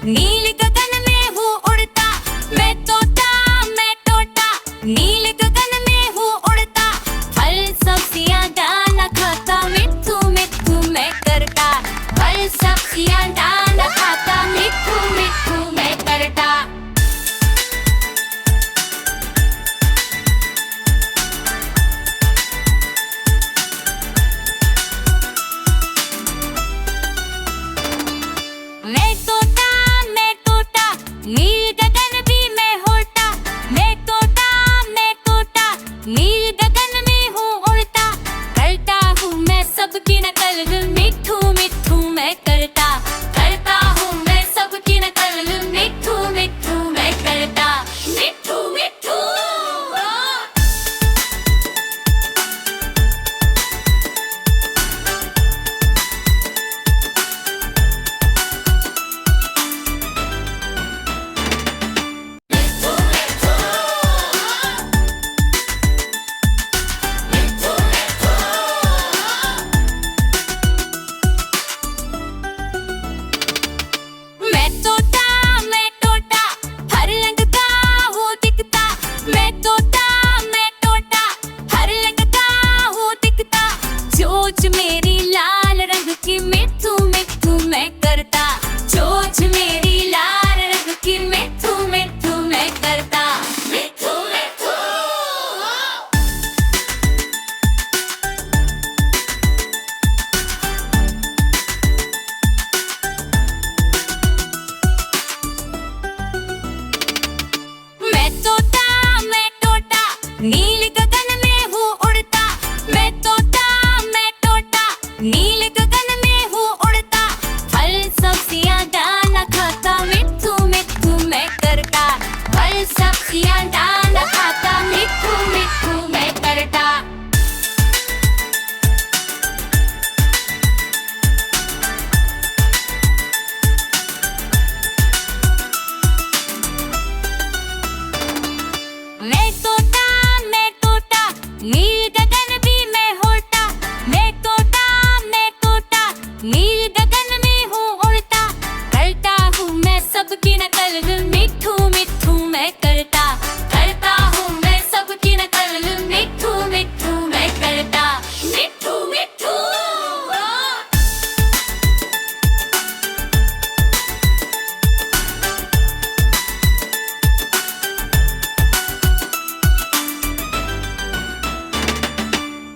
नील गगन में हूँ उड़ता, मैं तोता मैं तोता। नील गगन में हूँ उड़ता, फल सब्जियाँ दाना खाता, मिट्ठू मिट्ठू मैं करता। फल सब्जियाँ दाना खाता, मिट्ठू मिट्ठू मैं करता। मैं तोता नील गगन भी मैं होता। मैं तोता नील गगन में हूँ उड़ता। करता हूँ मैं सबकी नकल, मिट्ठू मिट्ठू मैं करता। करता हूँ मैं सबकी नकल, मिट्ठू मिट्ठू मैं करता। मिट्ठू मिट्ठू मैं तोता हर रंग का हूँ दिखता। मैं तोता हर रंग का हूँ दिखता। चोंच मेरी लाल रंग की, मिट्ठू मिट्ठू मैं करता। चोंच मेरी लाल रंग की, मिट्ठू मिट्ठू मैं करता। मिट्ठू मिट्ठू मैं तोता नील गगन में हूँ उड़ता। मैं तोता नील गगन में हूँ उड़ता। फल सब्जियाँ दाना खाता, मिट्ठू मिट्ठू मैं करता। फल सब्जियाँ दाना खाता, मिट्ठू मिट्ठू मैं करता। मैं तोता नील